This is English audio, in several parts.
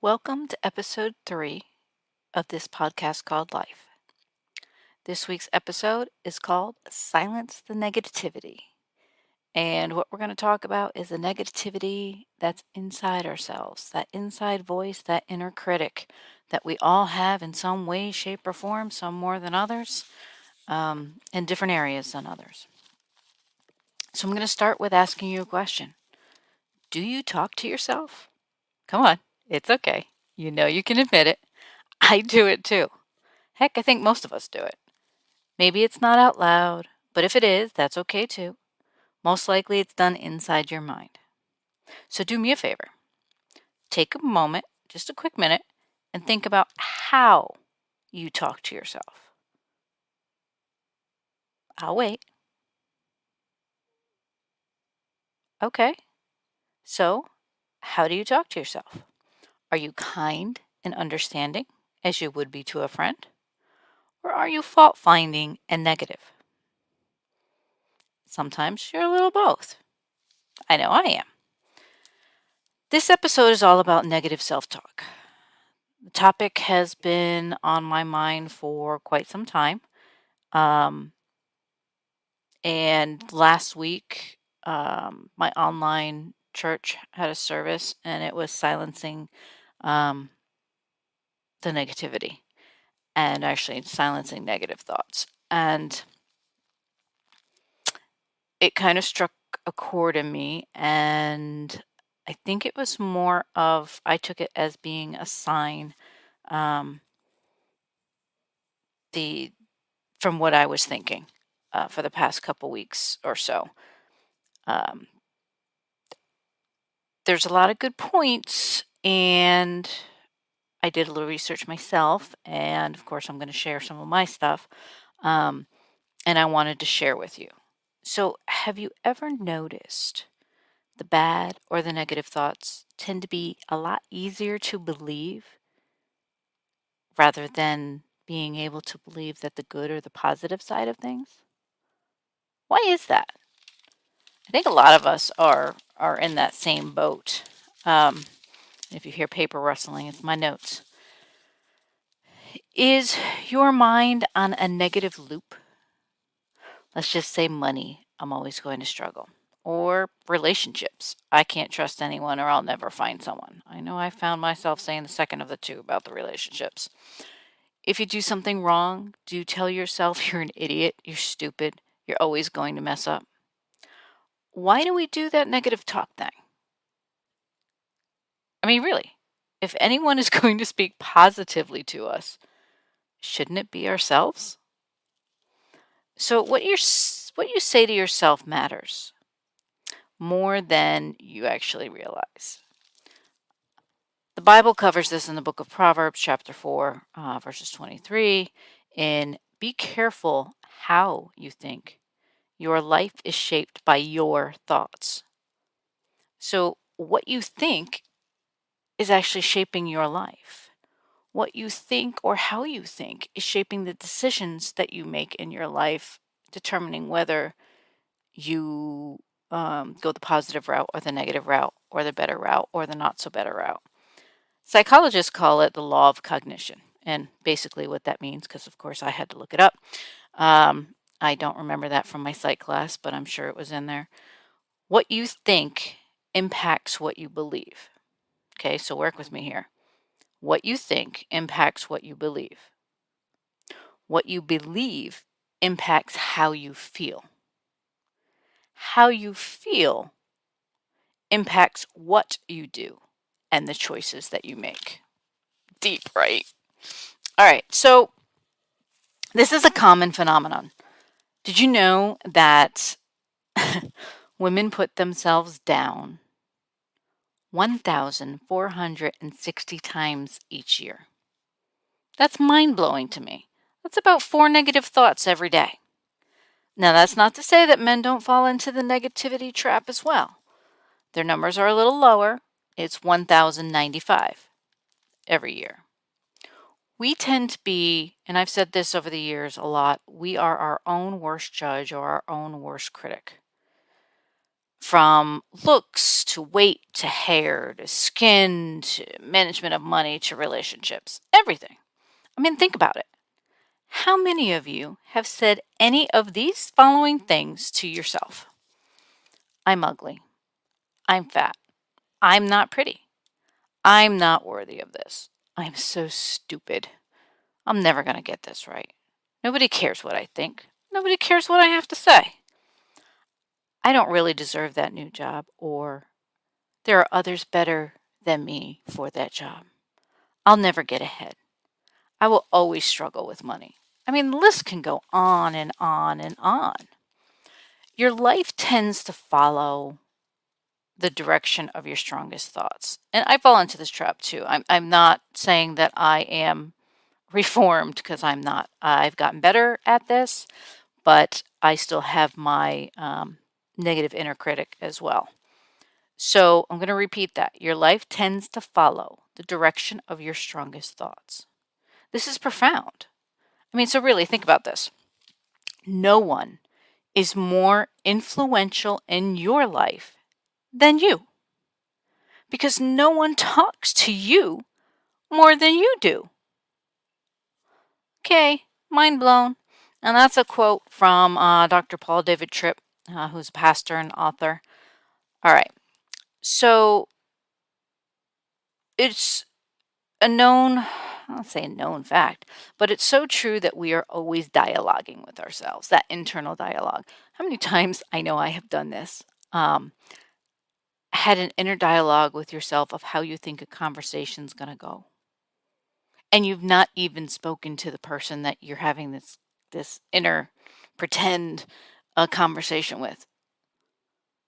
Welcome to episode 3 of this podcast called Life. This week's episode is called Silence the Negativity. And what we're going to talk about is the negativity that's inside ourselves, that inside voice, that inner critic that we all have in some way, shape, or form, some more than others, in different areas than others. So I'm going to start with asking you a question. Do you talk to yourself? Come on, it's okay. You know you can admit it. I do it too. Heck, I think most of us do it. Maybe it's not out loud, but if it is, that's okay too. Most likely it's done inside your mind. So do me a favor. Take a moment, just a quick minute, and think about how you talk to yourself. I'll wait. Okay. So, how do you talk to yourself? Are you kind and understanding, as you would be to a friend? Or are you fault finding and negative? Sometimes you're a little both. I know I am. This episode is all about negative self talk. The topic has been on my mind for quite some time. And last week, my online church had a service and it was silencing um, the negativity and actually silencing negative thoughts. And it kind of struck a chord in me. And I think it was more of, I took it as being a sign. From what I was thinking for the past couple weeks or so. There's a lot of good points, and I did a little research myself, and of course, I'm going to share some of my stuff, and I wanted to share with you. So, have you ever noticed the bad or the negative thoughts tend to be a lot easier to believe rather than being able to believe that the good or the positive side of things? Why is that? I think a lot of us are in that same boat. If you hear paper rustling, it's my notes. Is your mind on a negative loop? Let's just say money. I'm always going to struggle. Or relationships. I can't trust anyone or I'll never find someone. I know I found myself saying the second of the two about the relationships. If you do something wrong, do you tell yourself you're an idiot, you're stupid, you're always going to mess up? Why do we do that negative talk thing? I mean, really, if anyone is going to speak positively to us, shouldn't it be ourselves? So what you say to yourself matters more than you actually realize. The Bible covers this in the book of Proverbs, chapter 4, verses 23. And be careful how you think. Your life is shaped by your thoughts. So what you think is actually shaping your life. What you think or how you think is shaping the decisions that you make in your life, determining whether you go the positive route or the negative route or the better route or the not so better route. Psychologists call it the law of cognition. And basically what that means, because of course I had to look it up. I don't remember that from my psych class, but I'm sure it was in there. What you think impacts what you believe. Okay, so work with me here. What you think impacts what you believe. What you believe impacts how you feel. How you feel impacts what you do and the choices that you make. Deep, right? All right, so this is a common phenomenon. Did you know that women put themselves down 1,460 times each year? That's mind-blowing to me. That's about 4 negative thoughts every day. Now, that's not to say that men don't fall into the negativity trap as well. Their numbers are a little lower. It's 1,095 every year. We tend to be, and I've said this over the years a lot, we are our own worst judge or our own worst critic. from looks to weight to hair to skin to management of money to relationships, everything. I mean, think about it. How many of you have said any of these following things to yourself? I'm ugly. I'm fat. I'm not pretty. I'm not worthy of this. I'm so stupid. I'm never going to get this right. Nobody cares what I think. Nobody cares what I have to say. I don't really deserve that new job, or there are others better than me for that job. I'll never get ahead. I will always struggle with money. I mean, the list can go on and on and on. Your life tends to follow the direction of your strongest thoughts. And I fall into this trap too. I'm not saying that I am reformed, because I'm not. I've gotten better at this, but I still have my negative inner critic as well. So I'm going to repeat that. Your life tends to follow the direction of your strongest thoughts. This is profound. I mean, so really think about this. No one is more influential in your life than you, because no one talks to you more than you do. Okay, mind blown. And that's a quote from Dr. Paul David Tripp, who's a pastor and author. All right, so it's a known, I'll say a known fact, but it's so true that we are always dialoguing with ourselves, that internal dialogue. How many times, I know I have done this, had an inner dialogue with yourself of how you think a conversation's going to go, and you've not even spoken to the person that you're having this inner pretend conversation with.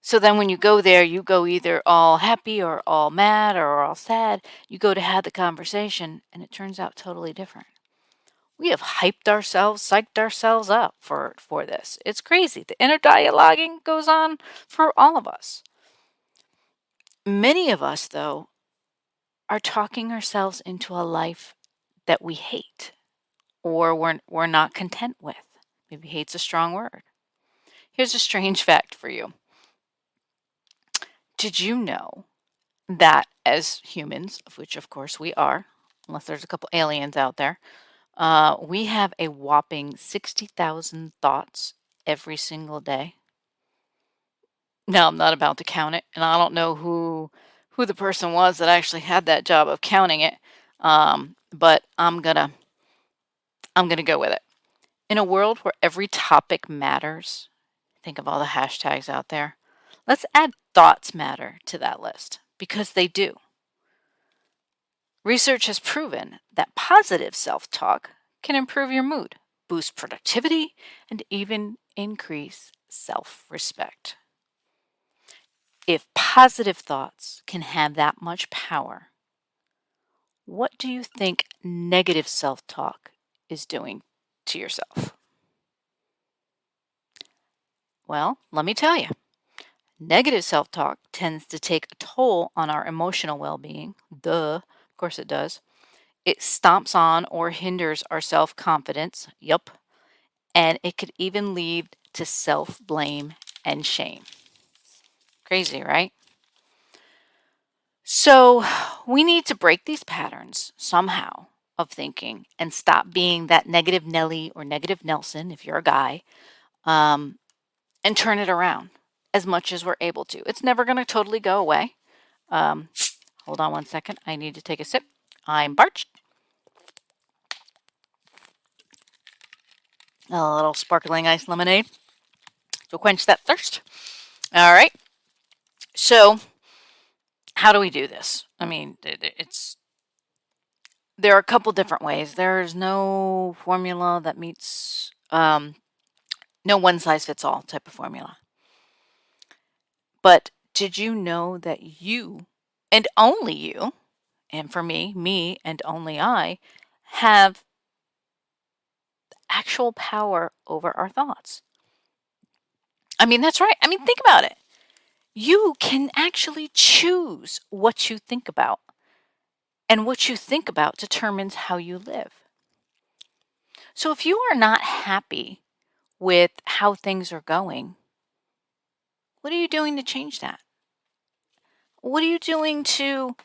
So then when you go there, you go either all happy or all mad or all sad. You go to have the conversation, and it turns out totally different. We have hyped ourselves, psyched ourselves up for this. It's crazy. The inner dialoguing goes on for all of us. Many of us, though, are talking ourselves into a life that we hate, or we're not content with. Maybe hate's a strong word. Here's a strange fact for you. Did you know that as humans, of which of course we are, unless there's a couple aliens out there, we have a whopping 60,000 thoughts every single day? Now, I'm not about to count it, and I don't know who the person was that actually had that job of counting it, but I'm gonna go with it. In a world where every topic matters, think of all the hashtags out there. Let's add thoughts matter to that list, because they do. Research has proven that positive self-talk can improve your mood, boost productivity, and even increase self-respect. If positive thoughts can have that much power, what do you think negative self-talk is doing to yourself? Well, let me tell you. Negative self-talk tends to take a toll on our emotional well-being. Duh, of course it does. It stomps on or hinders our self-confidence. Yup. And it could even lead to self-blame and shame. Crazy, right? So we need to break these patterns somehow of thinking and stop being that negative Nelly or negative Nelson, if you're a guy, and turn it around as much as we're able to. It's never going to totally go away. Hold on one second. I need to take a sip. I'm parched. A little sparkling ice lemonade to quench that thirst. All right. So, how do we do this? I mean, there are a couple different ways. There's no formula that meets, no one size fits all type of formula. But did you know that you, and only you, and for me and only I, have actual power over our thoughts? I mean, that's right. I mean, think about it. You can actually choose what you think about, and what you think about determines how you live. So if you are not happy with how things are going, What are you doing to change that? What are you doing to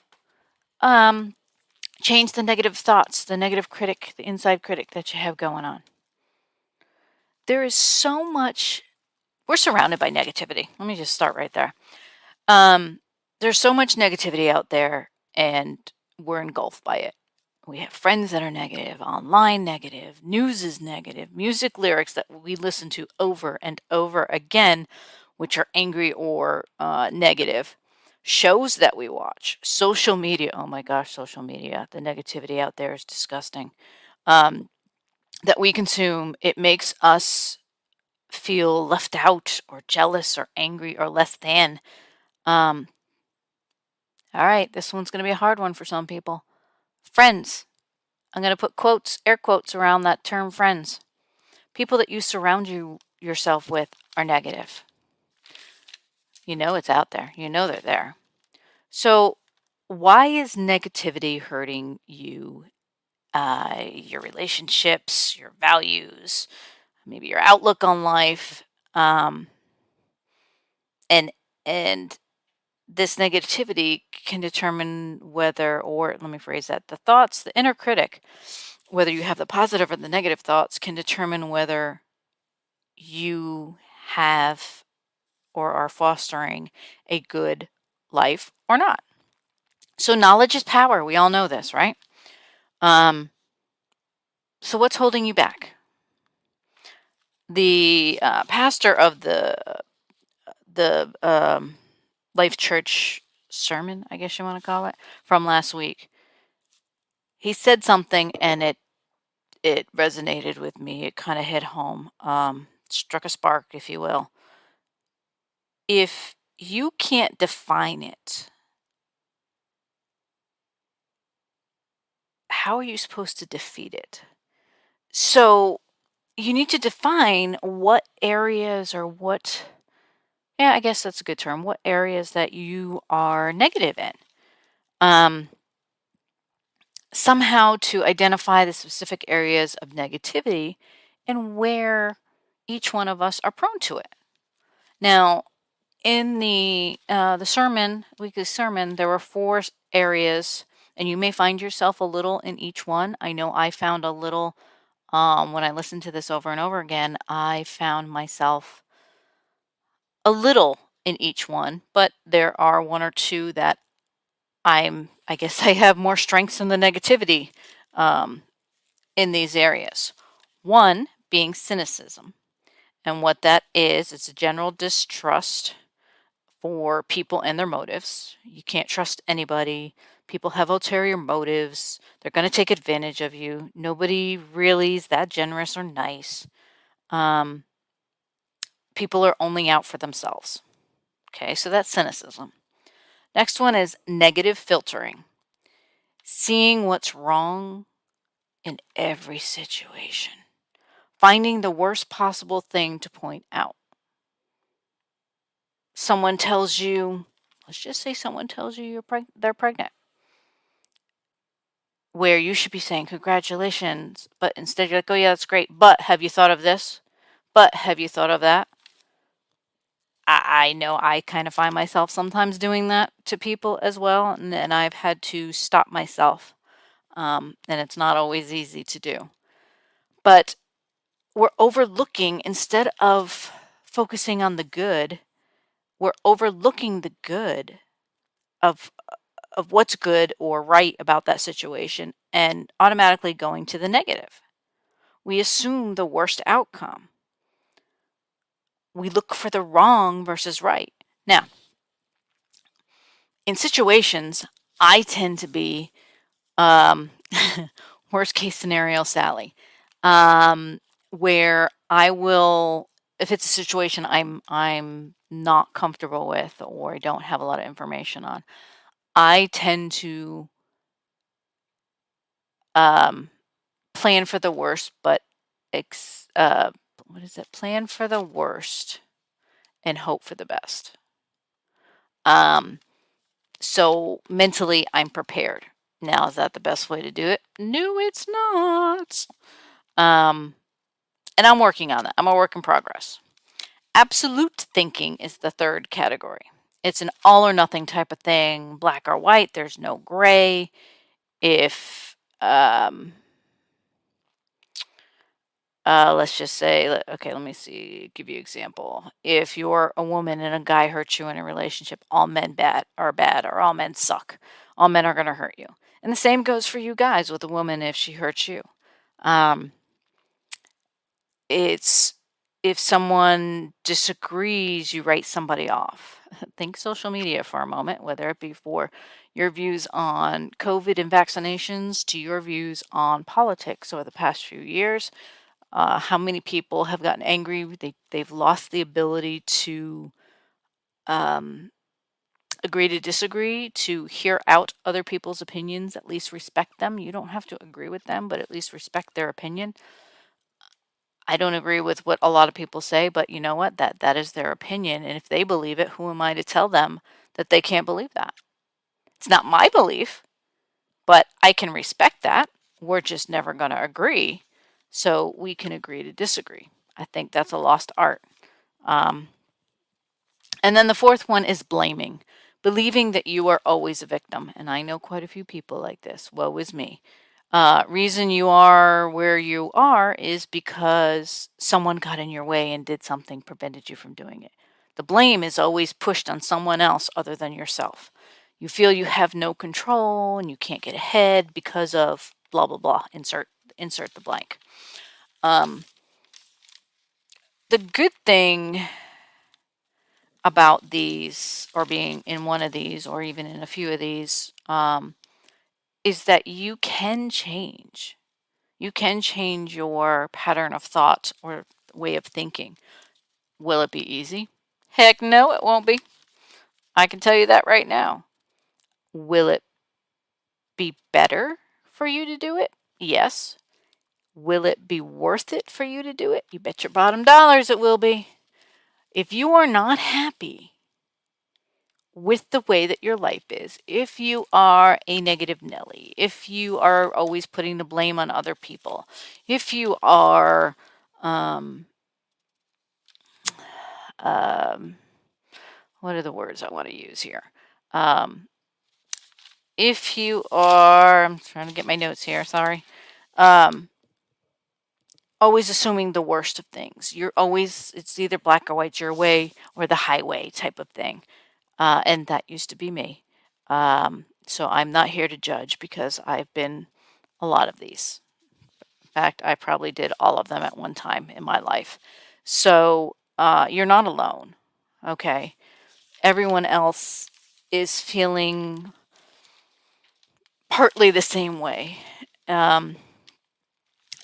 um, change the negative thoughts, the negative critic, the inside critic that you have going on? There is so much, we're surrounded by negativity. Let me just start right there. Um, there's so much negativity out there, and we're engulfed by it. We have friends that are negative, online negative, news is negative, music lyrics that we listen to over and over again, which are angry or negative, shows that we watch, social media. Oh my gosh, social media. The negativity out there is disgusting. Um, that we consume, it makes us feel left out or jealous or angry or less than. Um, all right, this one's going to be a hard one for some people. Friends. I'm going to put quotes, air quotes around that term friends. People that you surround yourself with are negative. You know it's out there. You know they're there. So why is negativity hurting you, your relationships, your values, maybe your outlook on life? And and this negativity can determine whether, or let me phrase that, the thoughts, the inner critic, whether you have the positive or the negative thoughts, can determine whether you have or are fostering a good life or not. So knowledge is power. We all know this, right? So what's holding you back? The pastor of the Life Church sermon, I guess you want to call it, from last week. He said something, and it resonated with me. It kind of hit home, struck a spark, if you will. If you can't define it, how are you supposed to defeat it? So you need to define what areas or what, yeah, I guess that's a good term, what areas that you are negative in. Somehow to identify the specific areas of negativity and where each one of us are prone to it. Now, in the sermon, weekly sermon, there were 4 areas, and you may find yourself a little in each one. I know I found a little when I listened to this over and over again. I found myself a little in each one, but there are 1 or 2 that I guess I have more strengths in the negativity in these areas. One being cynicism. And what that is, it's a general distrust for people and their motives. You can't trust anybody. People have ulterior motives. They're going to take advantage of you. Nobody really is that generous or nice. People are only out for themselves. Okay, so that's cynicism. Next one is negative filtering. Seeing what's wrong in every situation. Finding the worst possible thing to point out. Someone tells you, let's just say someone tells you they're pregnant, where you should be saying congratulations, but instead you're like, oh yeah, that's great, but have you thought of this? But have you thought of that? I know I kind of find myself sometimes doing that to people as well, and I've had to stop myself, and it's not always easy to do. But we're overlooking, instead of focusing on the good, we're overlooking the good of what's good or right about that situation and automatically going to the negative. We assume the worst outcome. We look for the wrong versus right. Now, in situations, I tend to be um, worst case scenario Sally, where I will, if it's a situation I'm not comfortable with or I don't have a lot of information on, I tend to um, plan for the worst, but what is it? Plan for the worst and hope for the best. So mentally, I'm prepared. Now, is that the best way to do it? No, it's not. And I'm working on that. I'm a work in progress. Absolute thinking is the third category. It's an all or nothing type of thing, black or white. There's no gray. If let's just say, okay, let me give you an example. If you're a woman and a guy hurts you in a relationship, all men are bad, or all men suck. All men are going to hurt you. And the same goes for you guys with a woman if she hurts you. It's if someone disagrees, you write somebody off. Think social media for a moment, whether it be for your views on COVID and vaccinations to your views on politics over the past few years. How many people have gotten angry? They've lost the ability to agree to disagree, to hear out other people's opinions, at least respect them. You don't have to agree with them, but at least respect their opinion. I don't agree with what a lot of people say, but you know what? That is their opinion, and if they believe it, who am I to tell them that they can't believe that? It's not my belief, but I can respect that. We're just never going to agree, so we can agree to disagree. I think that's a lost art. And then the fourth one is blaming, believing that you are always a victim. And I know quite a few people like this. Woe is me. Reason you are where you are is because someone got in your way and did something, prevented you from doing it. The blame is always pushed on someone else other than yourself. You feel you have no control and you can't get ahead because of blah, blah, blah. Insert the blank. The good thing about these, or being in one of these, or even in a few of these, is that you can change. You can change your pattern of thought or way of thinking. Will it be easy? Heck no, it won't be. I can tell you that right now. Will it be better for you to do it? Yes. Will it be worth it for you to do it? You bet your bottom dollars it will be. If you are not happy with the way that your life is, if you are a negative Nelly, if you are always putting the blame on other people, if you are, what are the words I want to use here? If you are, I'm trying to get my notes here, sorry. Always assuming the worst of things. It's either black or white, your way or the highway type of thing. And that used to be me. So I'm not here to judge because I've been a lot of these. In fact, I probably did all of them at one time in my life. So you're not alone, okay? Everyone else is feeling partly the same way.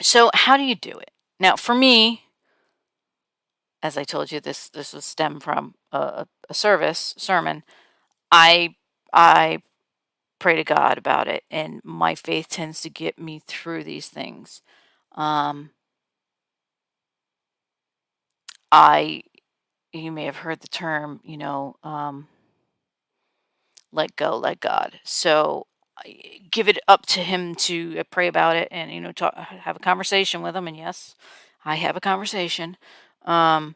So how do you do it? Now, for me, as I told you, this was stemmed from a sermon. I pray to God about it, and my faith tends to get me through these things. You may have heard the term, let go, let God. So I give it up to Him to pray about it, and have a conversation with Him. And yes, I have a conversation. A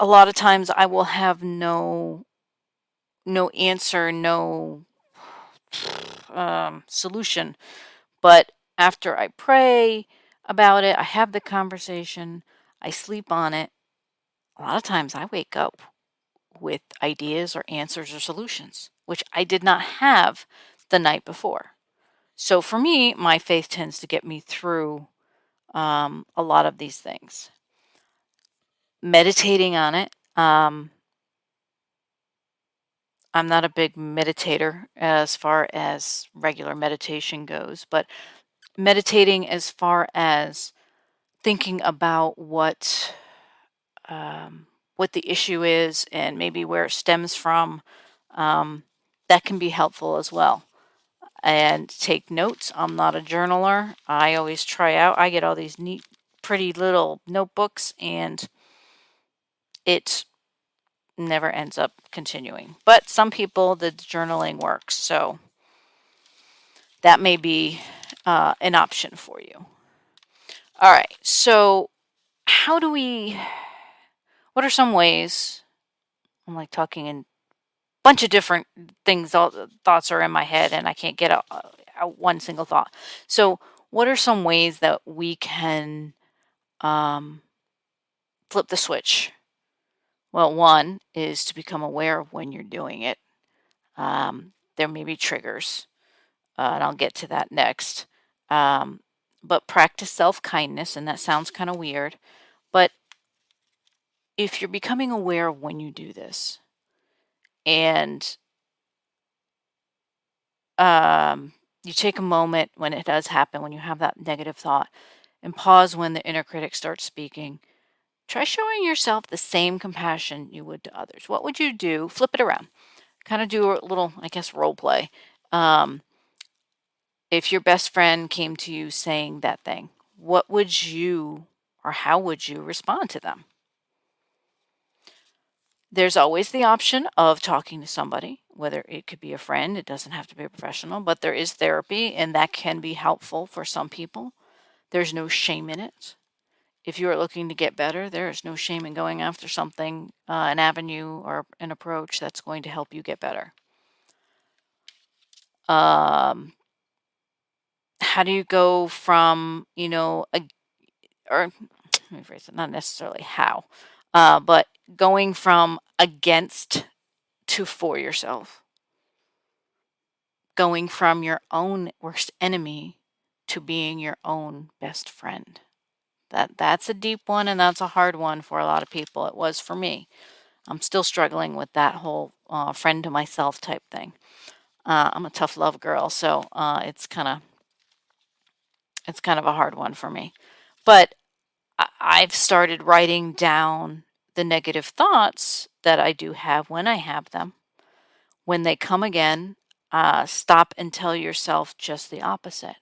lot of times, I will have no answer, no solution. But after I pray about it, I have the conversation, I sleep on it. A lot of times I wake up with ideas or answers or solutions, which I did not have the night before. So for me, my faith tends to get me through a lot of these things. Meditating on it. I'm not a big meditator as far as regular meditation goes, but meditating as far as thinking about what the issue is and maybe where it stems from, that can be helpful as well. And take notes. I'm not a journaler. I always try out. I get all these neat, pretty little notebooks, and it never ends up continuing. But some people, the journaling works, so that may be an option for you. All right, so how do we, what are some ways, I'm like talking in a bunch of different things, all the thoughts are in my head and I can't get out one single thought. So, what are some ways that we can um, flip the switch? Well, one is to become aware of when you're doing it. There may be triggers, and I'll get to that next. Um, but practice self kindness, and that sounds kind of weird. But if you're becoming aware of when you do this, and you take a moment when it does happen, when you have that negative thought, and pause when the inner critic starts speaking, try showing yourself the same compassion you would to others. What would you do? Flip it around. Kind of do a little, I guess, role play. Um, if your best friend came to you saying that thing, what would you or how would you respond to them? There's always the option of talking to somebody, whether it could be a friend, it doesn't have to be a professional, but there is therapy and that can be helpful for some people. There's no shame in it. If you are looking to get better, there is no shame in going after something, an avenue or an approach that's going to help you get better. Um, how do you go from, or let me phrase it, not necessarily how, but going from against to for yourself, going from your own worst enemy to being your own best friend. That's a deep one and that's a hard one for a lot of people. It was for me. I'm still struggling with that whole friend to myself type thing. I'm a tough love girl, so it's kind of a hard one for me. But I've started writing down the negative thoughts that I do have when I have them. When they come again, stop and tell yourself just the opposite.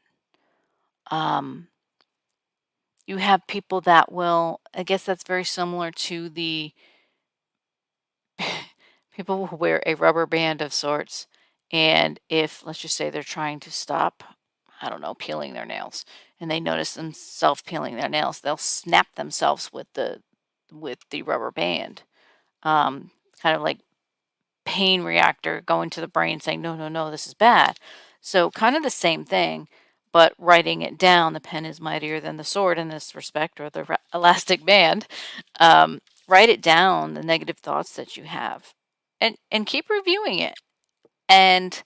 Um, you have people that will, I guess that's very similar to the people who wear a rubber band of sorts. And if, let's just say, they're trying to stop, I don't know, peeling their nails, and they notice themselves peeling their nails, they'll snap themselves with the rubber band. Kind of like pain reactor going to the brain saying, no, no, no, this is bad. So, kind of the same thing, but writing it down. The pen is mightier than the sword in this respect, or the elastic band. Write it down, the negative thoughts that you have, and keep reviewing it. And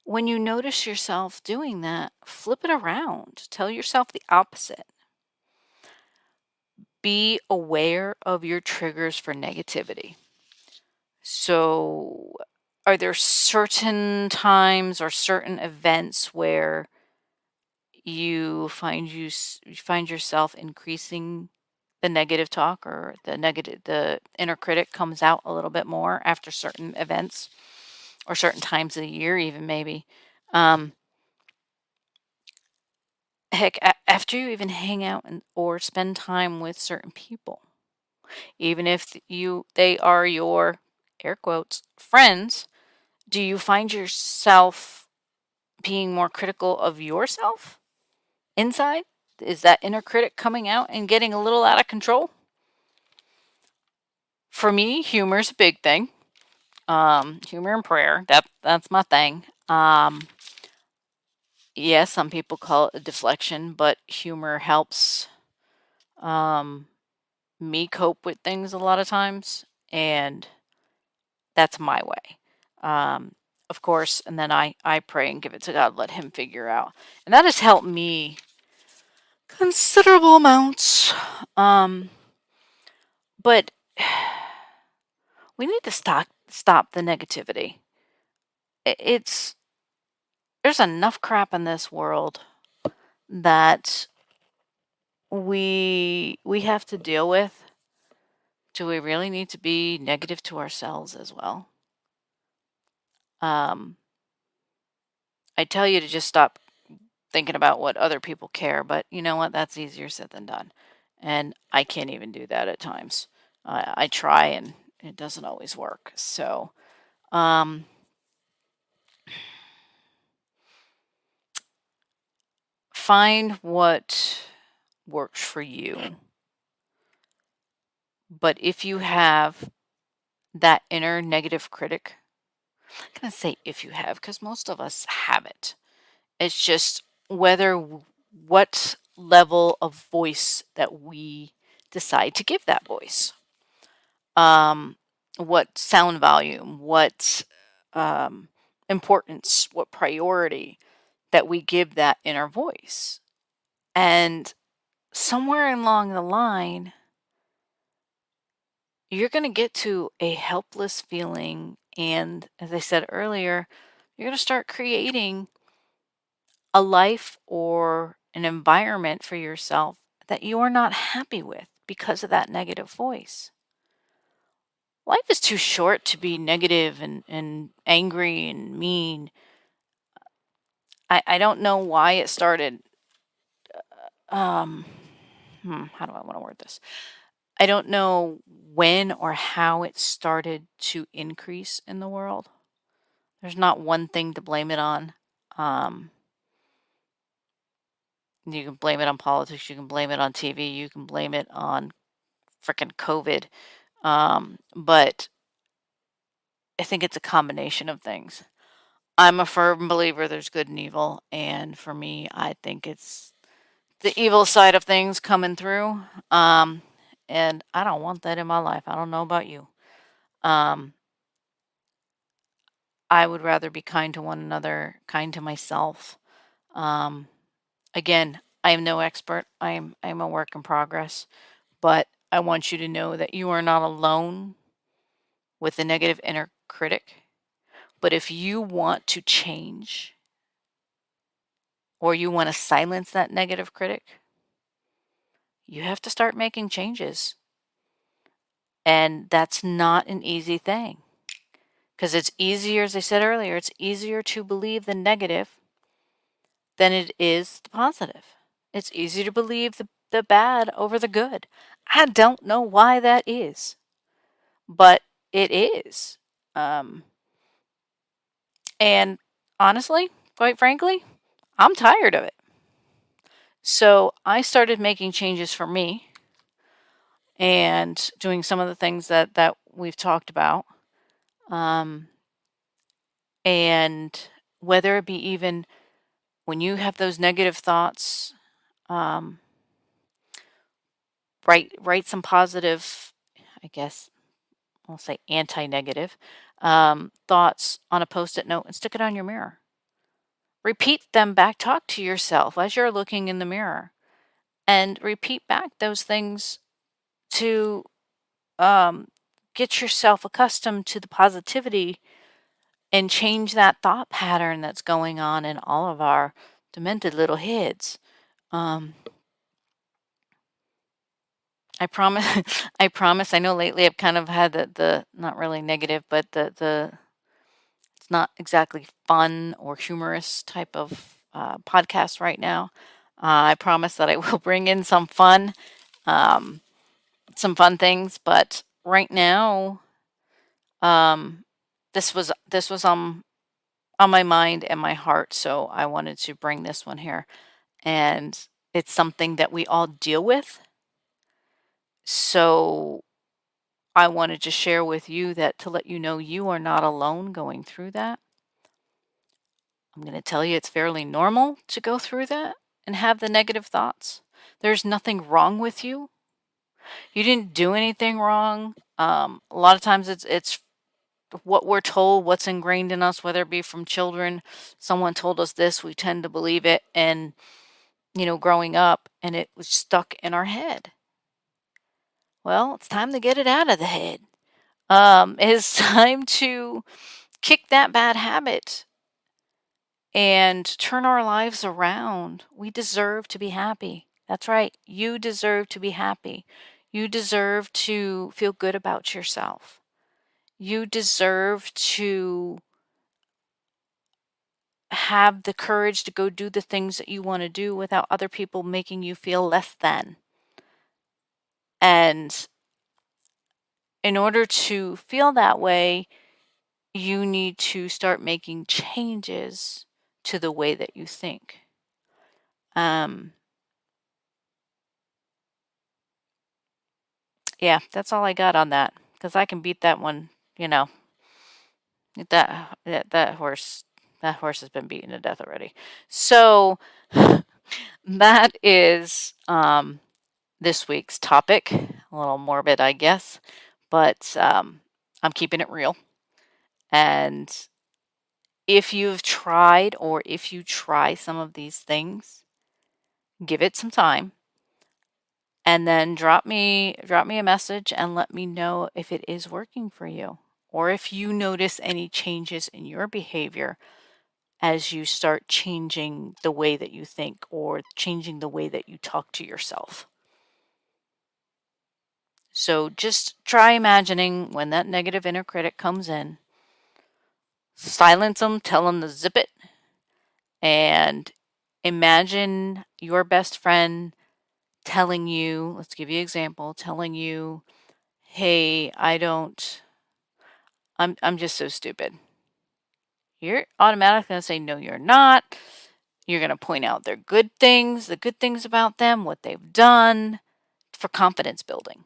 when you notice yourself doing that, flip it around. Tell yourself the opposite. Be aware of your triggers for negativity. So, are there certain times or certain events where you find yourself increasing the negative talk, or the inner critic comes out a little bit more after certain events or certain times of the year, even maybe? Um, Heck, after you even hang out or spend time with certain people, even if they are your air quotes friends, do you find yourself being more critical of yourself inside? Is that inner critic coming out and getting a little out of control? For me, humor is a big thing. Humor and prayer, that's my thing. Yes, some people call it a deflection, but humor helps um, me cope with things a lot of times, and that's my way. Um, of course, and then I pray and give it to God, let Him figure out, and that has helped me considerable amounts. But we need to stop the negativity. It's there's enough crap in this world that we have to deal with. Do we really need to be negative to ourselves as well? Um, I tell you to just stop thinking about what other people care, but you know what? That's easier said than done. And I can't even do that at times. I try and it doesn't always work. So, um, find what works for you. But if you have that inner negative critic, I'm going to say if you have, because most of us have it. It's just what level of voice that we decide to give that voice. What sound volume, what importance, what priority that we give that inner voice. And somewhere along the line, you're going to get to a helpless feeling. And as I said earlier, you're going to start creating a life or an environment for yourself that you are not happy with because of that negative voice. Life is too short to be negative and angry and mean. I don't know why it started. How do I want to word this? I don't know when or how it started to increase in the world. There's not one thing to blame it on. You can blame it on politics. You can blame it on TV. You can blame it on frickin' COVID. But I think it's a combination of things. I'm a firm believer there's good and evil. And for me, I think it's the evil side of things coming through. And I don't want that in my life. I don't know about you. Um, I would rather be kind to one another, kind to myself. Um, Again, I am no expert. I'm a work in progress, but I want you to know that you are not alone with the negative inner critic. But if you want to change or you want to silence that negative critic, you have to start making changes. And that's not an easy thing because it's easier, as I said earlier, it's easier to believe the negative than it is the positive. It's easier to believe the bad over the good. I don't know why that is, but it is. And honestly, quite frankly, I'm tired of it. So I started making changes for me and doing some of the things that we've talked about. And whether it be even when you have those negative thoughts, um, write some positive, I guess I'll say anti-negative thoughts on a post-it note and stick it on your mirror. Repeat them back. Talk to yourself as you're looking in the mirror and repeat back those things to get yourself accustomed to the positivity and change that thought pattern that's going on in all of our demented little heads. Um, I promise. I promise. I know lately I've kind of had the not really negative, but the it's not exactly fun or humorous type of podcast right now. I promise that I will bring in um, some fun things. But right now, um, this was on my mind and my heart, so I wanted to bring this one here. And it's something that we all deal with. So I wanted to share with you that to let you know you are not alone going through that. I'm going to tell you it's fairly normal to go through that and have the negative thoughts. There's nothing wrong with you. You didn't do anything wrong. A lot of times it's what we're told, what's ingrained in us, whether it be from children. Someone told us this, we tend to believe it, and growing up, and it was stuck in our head. Well, it's time to get it out of the head. It's time to kick that bad habit and turn our lives around. We deserve to be happy. That's right. You deserve to be happy. You deserve to feel good about yourself. You deserve to have the courage to go do the things that you want to do without other people making you feel less than. And in order to feel that way, you need to start making changes to the way that you think. Um, Yeah, that's all I got on that because I can beat that one. You know, that horse has been beaten to death already. So that is this week's topic. A little morbid, I guess, but I'm keeping it real. And if you've tried or if you try some of these things, give it some time and then drop me a message and let me know if it is working for you or if you notice any changes in your behavior as you start changing the way that you think or changing the way that you talk to yourself. So just try imagining when that negative inner critic comes in, silence them, tell them to zip it, and imagine your best friend telling you, let's give you an example, telling you, "Hey, I'm just so stupid." You're automatically going to say, "No, you're not." You're going to point out their good things, the good things about them, what they've done for confidence building.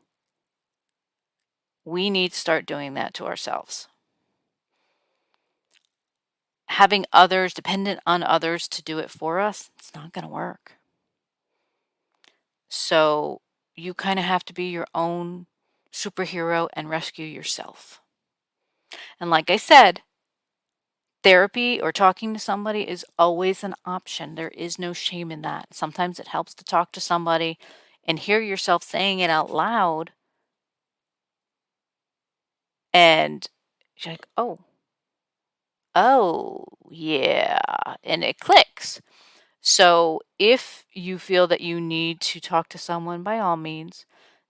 We need to start doing that to ourselves. Having others, dependent on others to do it for us, it's not going to work. So you kind of have to be your own superhero and rescue yourself. And like I said, therapy or talking to somebody is always an option. There is no shame in that. Sometimes it helps to talk to somebody and hear yourself saying it out loud. And you're like, oh, yeah. And it clicks. So if you feel that you need to talk to someone, by all means,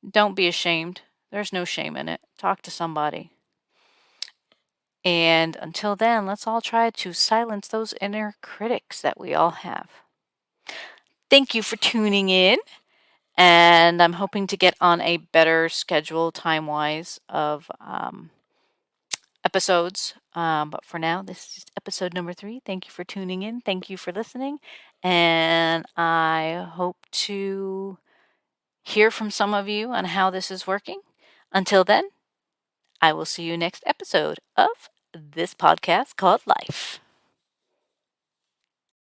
don't be ashamed. There's no shame in it. Talk to somebody. And until then, let's all try to silence those inner critics that we all have. Thank you for tuning in. And I'm hoping to get on a better schedule time-wise of episodes. But for now, this is episode number 3. Thank you for tuning in. Thank you for listening. And I hope to hear from some of you on how this is working. Until then, I will see you next episode of this podcast called Life.